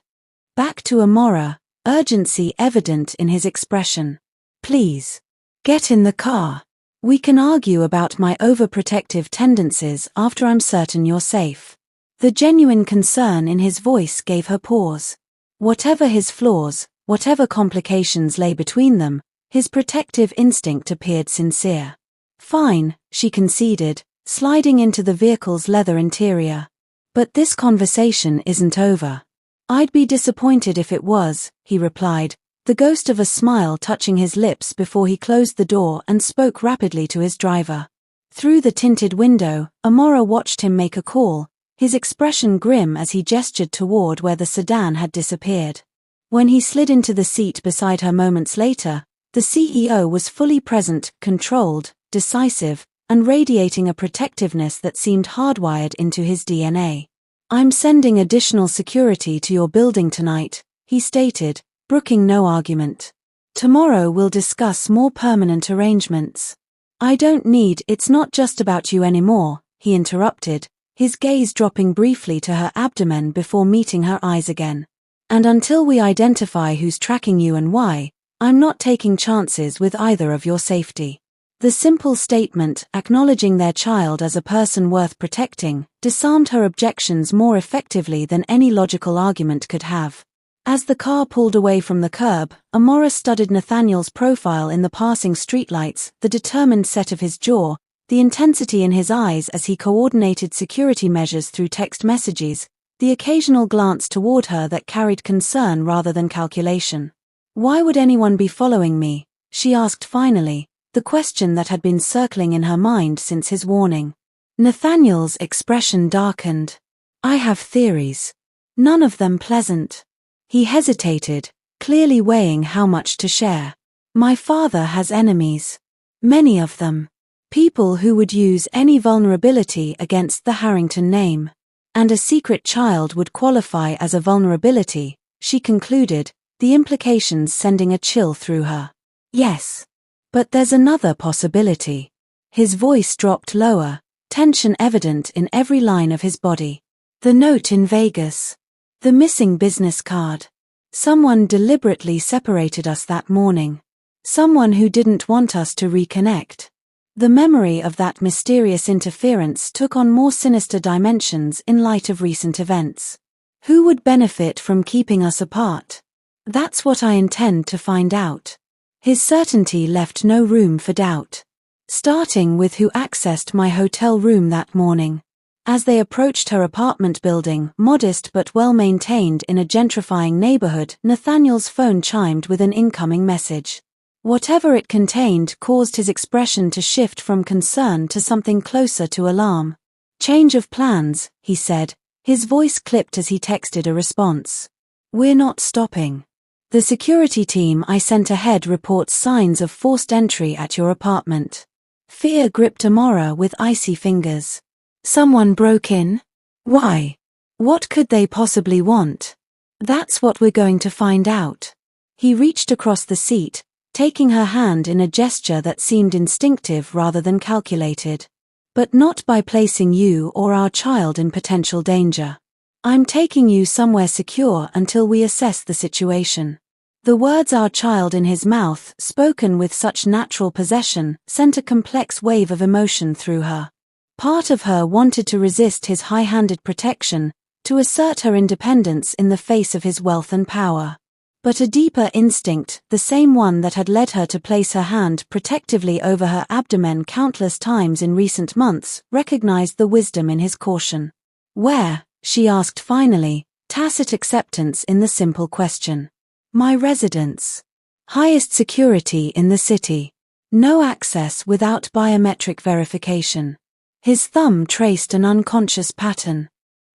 Back to Amora, urgency evident in his expression. "Please. Get in the car. We can argue about my overprotective tendencies after I'm certain you're safe." The genuine concern in his voice gave her pause. Whatever his flaws, whatever complications lay between them, his protective instinct appeared sincere. "Fine," she conceded, sliding into the vehicle's leather interior. "But this conversation isn't over." "I'd be disappointed if it was," he replied, the ghost of a smile touching his lips before he closed the door and spoke rapidly to his driver. Through the tinted window, Amora watched him make a call, his expression grim as he gestured toward where the sedan had disappeared. When he slid into the seat beside her moments later, the CEO was fully present, controlled, decisive, and radiating a protectiveness that seemed hardwired into his DNA. "I'm sending additional security to your building tonight," he stated, brooking no argument. "Tomorrow we'll discuss more permanent arrangements." "I don't need, it's not just about you anymore," he interrupted, his gaze dropping briefly to her abdomen before meeting her eyes again. "And until we identify who's tracking you and why, I'm not taking chances with either of your safety." The simple statement, acknowledging their child as a person worth protecting, disarmed her objections more effectively than any logical argument could have. As the car pulled away from the curb, Amora studied Nathaniel's profile in the passing streetlights, the determined set of his jaw, the intensity in his eyes as he coordinated security measures through text messages, the occasional glance toward her that carried concern rather than calculation. "Why would anyone be following me?" she asked finally, the question that had been circling in her mind since his warning. Nathaniel's expression darkened. "I have theories. None of them pleasant." He hesitated, clearly weighing how much to share. "My father has enemies. Many of them. People who would use any vulnerability against the Harrington name. And a secret child would qualify as a vulnerability," she concluded, the implications sending a chill through her. "Yes. But there's another possibility." His voice dropped lower, tension evident in every line of his body. "The note in Vegas. The missing business card. Someone deliberately separated us that morning. Someone who didn't want us to reconnect." The memory of that mysterious interference took on more sinister dimensions in light of recent events. Who would benefit from keeping us apart? That's what I intend to find out. His certainty left no room for doubt. Starting with who accessed my hotel room that morning. As they approached her apartment building, modest but well-maintained in a gentrifying neighborhood, Nathaniel's phone chimed with an incoming message. Whatever it contained caused his expression to shift from concern to something closer to alarm. "Change of plans," he said, his voice clipped as he texted a response. "We're not stopping. The security team I sent ahead reports signs of forced entry at your apartment." Fear gripped Amora with icy fingers. Someone broke in? Why? What could they possibly want? That's what we're going to find out. He reached across the seat, taking her hand in a gesture that seemed instinctive rather than calculated. "But not by placing you or our child in potential danger. I'm taking you somewhere secure until we assess the situation." The words "our child" in his mouth, spoken with such natural possession, sent a complex wave of emotion through her. Part of her wanted to resist his high-handed protection, to assert her independence in the face of his wealth and power. But a deeper instinct, the same one that had led her to place her hand protectively over her abdomen countless times in recent months, recognized the wisdom in his caution. "Where?" she asked finally, tacit acceptance in the simple question. "My residence. Highest security in the city. No access without biometric verification." His thumb traced an unconscious pattern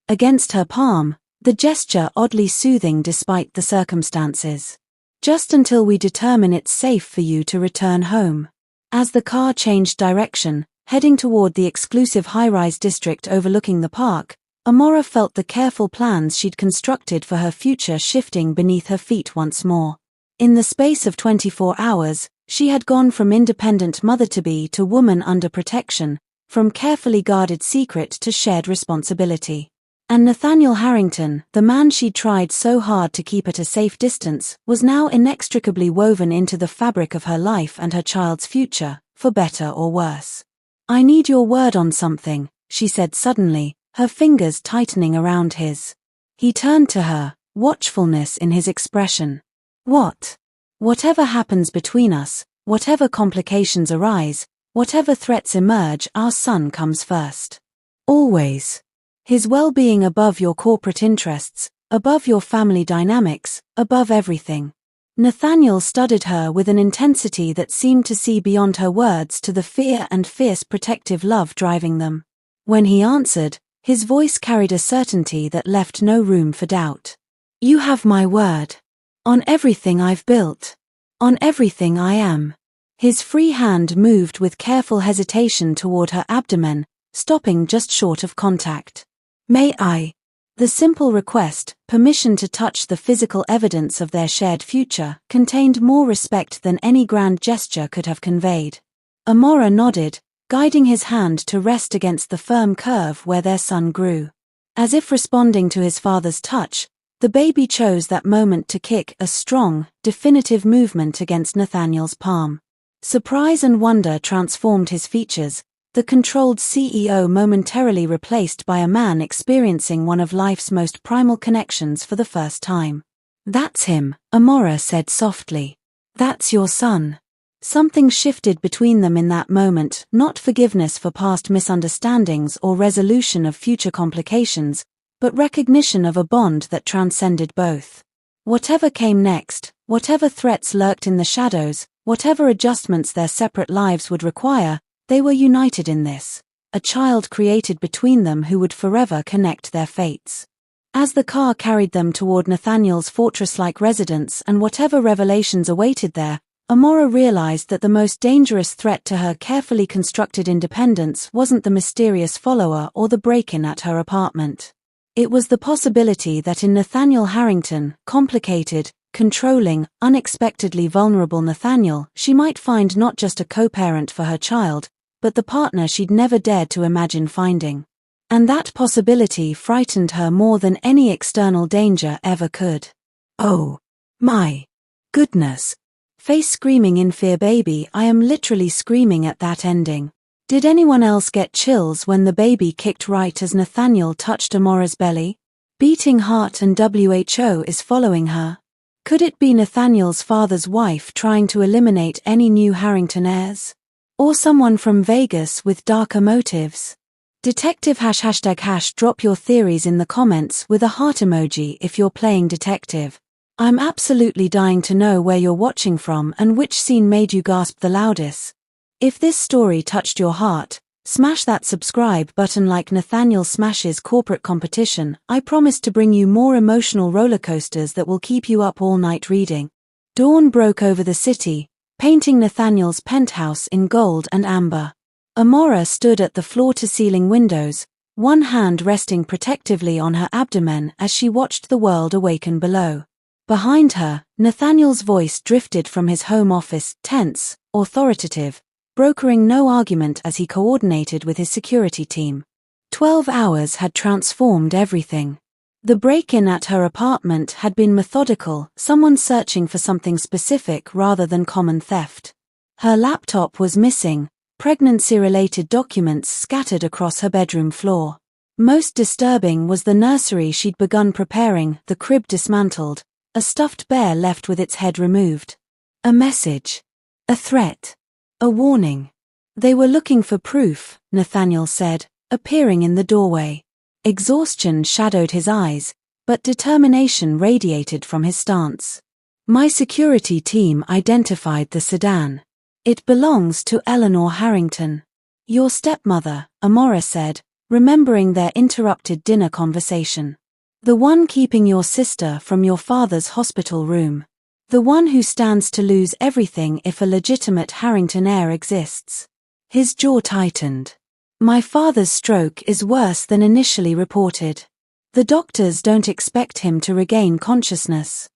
against her palm, the gesture oddly soothing despite the circumstances. "Just until we determine it's safe for you to return home." As the car changed direction, heading toward the exclusive high-rise district overlooking the park, Amora felt the careful plans she'd constructed for her future shifting beneath her feet once more. In the space of 24 hours, she had gone from independent mother-to-be to woman under protection, from carefully guarded secret to shared responsibility. And Nathaniel Harrington, the man she'd tried so hard to keep at a safe distance, was now inextricably woven into the fabric of her life and her child's future, for better or worse. "I need your word on something," she said suddenly, her fingers tightening around his. He turned to her, watchfulness in his expression. "What? Whatever happens between us, whatever complications arise, whatever threats emerge, our son comes first. Always. His well-being above your corporate interests, above your family dynamics, above everything." Nathaniel studied her with an intensity that seemed to see beyond her words to the fear and fierce protective love driving them. When he answered, his voice carried a certainty that left no room for doubt. "You have my word. On everything I've built. On everything I am." His free hand moved with careful hesitation toward her abdomen, stopping just short of contact. "May I?" The simple request, permission to touch the physical evidence of their shared future, contained more respect than any grand gesture could have conveyed. Amora nodded, guiding his hand to rest against the firm curve where their son grew. As if responding to his father's touch, the baby chose that moment to kick a strong, definitive movement against Nathaniel's palm. Surprise and wonder transformed his features, the controlled CEO momentarily replaced by a man experiencing one of life's most primal connections for the first time. "That's him," Amora said softly. "That's your son." Something shifted between them in that moment, not forgiveness for past misunderstandings or resolution of future complications, but recognition of a bond that transcended both. Whatever came next, whatever threats lurked in the shadows, whatever adjustments their separate lives would require, they were united in this, a child created between them who would forever connect their fates. As the car carried them toward Nathaniel's fortress-like residence and whatever revelations awaited there, Amora realized that the most dangerous threat to her carefully constructed independence wasn't the mysterious follower or the break-in at her apartment. It was the possibility that in Nathaniel Harrington, complicated, controlling, unexpectedly vulnerable Nathaniel, she might find not just a co-parent for her child, but the partner she'd never dared to imagine finding. And that possibility frightened her more than any external danger ever could. "Oh, my goodness." Face screaming in fear. "Baby, I am literally screaming at that ending." Did anyone else get chills when the baby kicked right as Nathaniel touched Amora's belly? Beating heart and WHO is following her. Could it be Nathaniel's father's wife trying to eliminate any new Harrington heirs? Or someone from Vegas with darker motives? Detective ## drop your theories in the comments with a heart emoji if you're playing detective. I'm absolutely dying to know where you're watching from and which scene made you gasp the loudest. If this story touched your heart, smash that subscribe button like Nathaniel smashes corporate competition. I promise to bring you more emotional roller coasters that will keep you up all night reading. Dawn broke over the city, painting Nathaniel's penthouse in gold and amber. Amora stood at the floor-to-ceiling windows, one hand resting protectively on her abdomen as she watched the world awaken below. Behind her, Nathaniel's voice drifted from his home office, tense, authoritative, brokering no argument as he coordinated with his security team. 12 hours had transformed everything. The break-in at her apartment had been methodical, someone searching for something specific rather than common theft. Her laptop was missing, pregnancy-related documents scattered across her bedroom floor. Most disturbing was the nursery she'd begun preparing, the crib dismantled, a stuffed bear left with its head removed. A message. A threat. A warning. They were looking for proof, Nathaniel said, appearing in the doorway. Exhaustion shadowed his eyes, but determination radiated from his stance. My security team identified the sedan. It belongs to Eleanor Harrington. Your stepmother, Amora said, remembering their interrupted dinner conversation. The one keeping your sister from your father's hospital room. The one who stands to lose everything if a legitimate Harrington heir exists. His jaw tightened. My father's stroke is worse than initially reported. The doctors don't expect him to regain consciousness.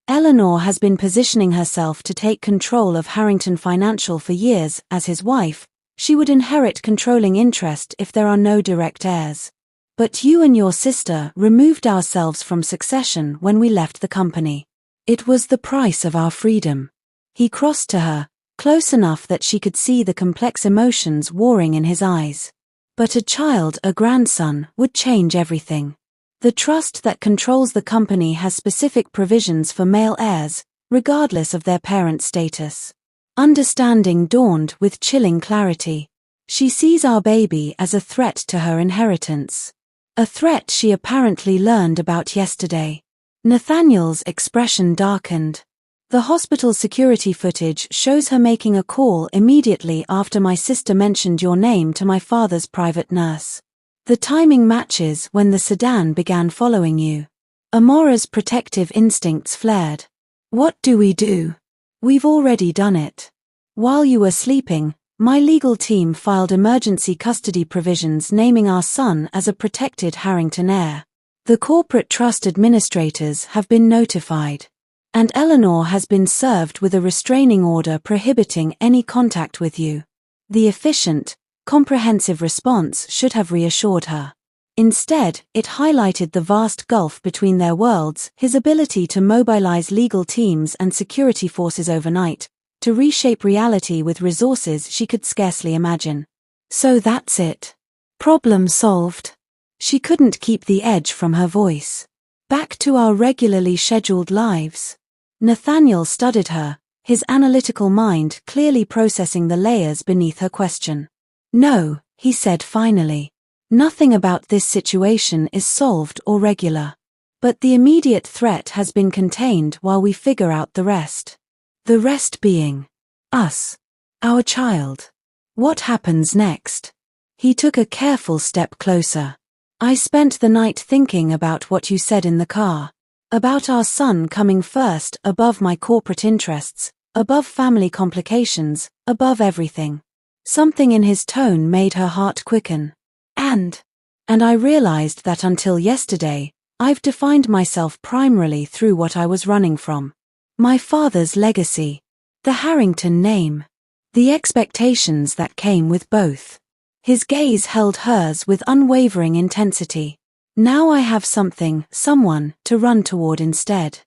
Eleanor has been positioning herself to take control of Harrington Financial for years. As his wife, she would inherit controlling interest if there are no direct heirs. But you and your sister removed ourselves from succession when we left the company. It was the price of our freedom. He crossed to her, close enough that she could see the complex emotions warring in his eyes. But a child, a grandson, would change everything. The trust that controls the company has specific provisions for male heirs, regardless of their parent status. Understanding dawned with chilling clarity. She sees our baby as a threat to her inheritance. A threat she apparently learned about yesterday. Nathaniel's expression darkened. The hospital security footage shows her making a call immediately after my sister mentioned your name to my father's private nurse. The timing matches when the sedan began following you. Amora's protective instincts flared. What do we do? We've already done it. While you were sleeping, my legal team filed emergency custody provisions naming our son as a protected Harrington heir. The corporate trust administrators have been notified. And Eleanor has been served with a restraining order prohibiting any contact with you. The efficient, comprehensive response should have reassured her. Instead, it highlighted the vast gulf between their worlds, his ability to mobilize legal teams and security forces overnight, to reshape reality with resources she could scarcely imagine. So that's it. Problem solved. She couldn't keep the edge from her voice. Back to our regularly scheduled lives. Nathaniel studied her, his analytical mind clearly processing the layers beneath her question. No, he said finally. Nothing about this situation is solved or regular. But the immediate threat has been contained while we figure out the rest. The rest being us. Our child. What happens next? He took a careful step closer. I spent the night thinking about what you said in the car. About our son coming first, above my corporate interests, above family complications, above everything. Something in his tone made her heart quicken. And I realized that until yesterday, I've defined myself primarily through what I was running from. My father's legacy. The Harrington name. The expectations that came with both. His gaze held hers with unwavering intensity. Now I have something, someone, to run toward instead.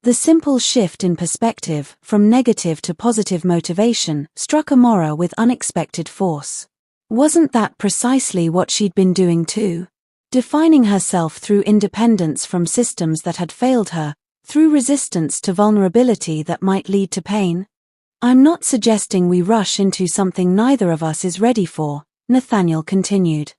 The simple shift in perspective, from negative to positive motivation, struck Amora with unexpected force. Wasn't that precisely what she'd been doing too? Defining herself through independence from systems that had failed her, through resistance to vulnerability that might lead to pain? I'm not suggesting we rush into something neither of us is ready for, Nathaniel continued.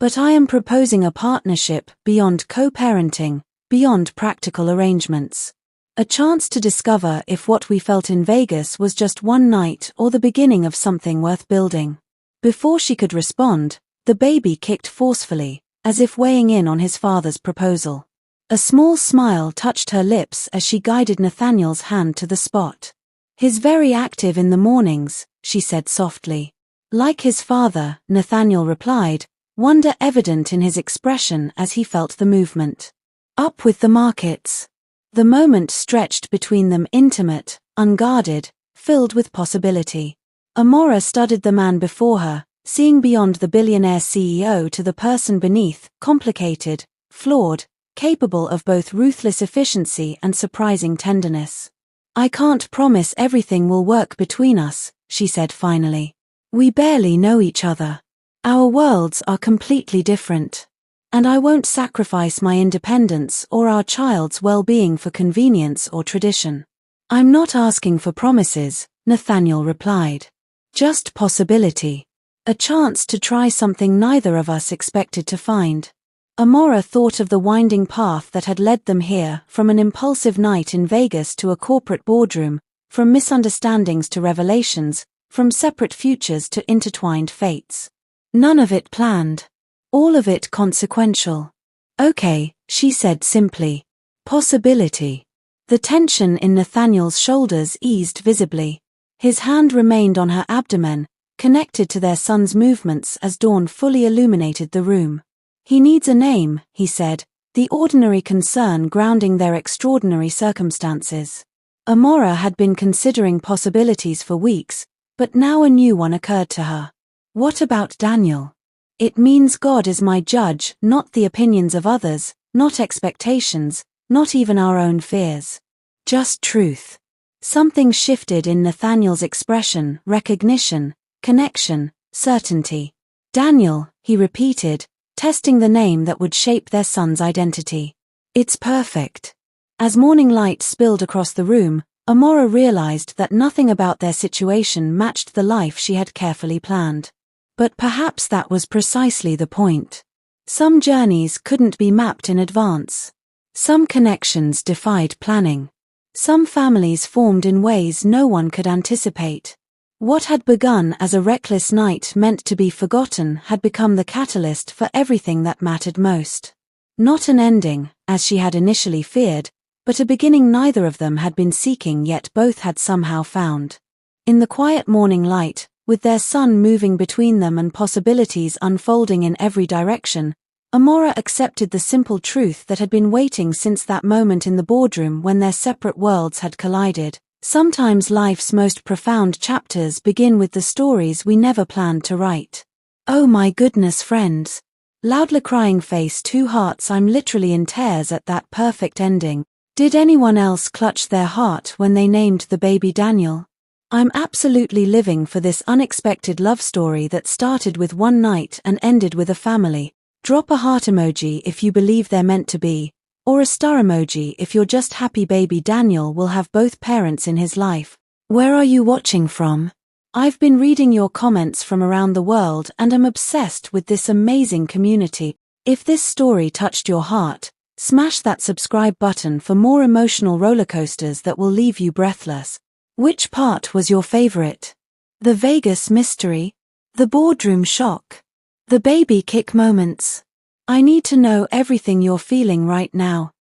But I am proposing a partnership beyond co-parenting, beyond practical arrangements. A chance to discover if what we felt in Vegas was just one night or the beginning of something worth building. Before she could respond, the baby kicked forcefully, as if weighing in on his father's proposal. A small smile touched her lips as she guided Nathaniel's hand to the spot. "He's very active in the mornings," she said softly. "Like his father," Nathaniel replied, wonder evident in his expression as he felt the movement. "Up with the markets." The moment stretched between them, intimate, unguarded, filled with possibility. Amora studied the man before her, seeing beyond the billionaire CEO to the person beneath, complicated, flawed, capable of both ruthless efficiency and surprising tenderness. "I can't promise everything will work between us," she said finally. "We barely know each other. Our worlds are completely different. And I won't sacrifice my independence or our child's well-being for convenience or tradition." "I'm not asking for promises," Nathaniel replied. "Just possibility. A chance to try something neither of us expected to find." Amora thought of the winding path that had led them here, from an impulsive night in Vegas to a corporate boardroom, from misunderstandings to revelations, from separate futures to intertwined fates. None of it planned. All of it consequential. "Okay," she said simply. "Possibility." The tension in Nathaniel's shoulders eased visibly. His hand remained on her abdomen, connected to their son's movements as dawn fully illuminated the room. "He needs a name," he said, the ordinary concern grounding their extraordinary circumstances. Amora had been considering possibilities for weeks, but now a new one occurred to her. What about Daniel? "It means God is my judge, not the opinions of others, not expectations, not even our own fears. Just truth." Something shifted in Nathaniel's expression, recognition, connection, certainty. "Daniel," he repeated, testing the name that would shape their son's identity. "It's perfect." As morning light spilled across the room, Amora realized that nothing about their situation matched the life she had carefully planned. But perhaps that was precisely the point. Some journeys couldn't be mapped in advance. Some connections defied planning. Some families formed in ways no one could anticipate. What had begun as a reckless night meant to be forgotten had become the catalyst for everything that mattered most. Not an ending, as she had initially feared, but a beginning neither of them had been seeking yet both had somehow found. In the quiet morning light, with their son moving between them and possibilities unfolding in every direction, Amora accepted the simple truth that had been waiting since that moment in the boardroom when their separate worlds had collided. Sometimes life's most profound chapters begin with the stories we never planned to write. "Oh my goodness, friends." Loudly crying face, two hearts, I'm literally in tears at that perfect ending. Did anyone else clutch their heart when they named the baby Daniel? I'm absolutely living for this unexpected love story that started with one night and ended with a family. Drop a heart emoji if you believe they're meant to be, or a star emoji if you're just happy baby Daniel will have both parents in his life. Where are you watching from? I've been reading your comments from around the world and am obsessed with this amazing community. If this story touched your heart, smash that subscribe button for more emotional rollercoasters that will leave you breathless. Which part was your favorite? The Vegas mystery? The boardroom shock? The baby kick moments? I need to know everything you're feeling right now.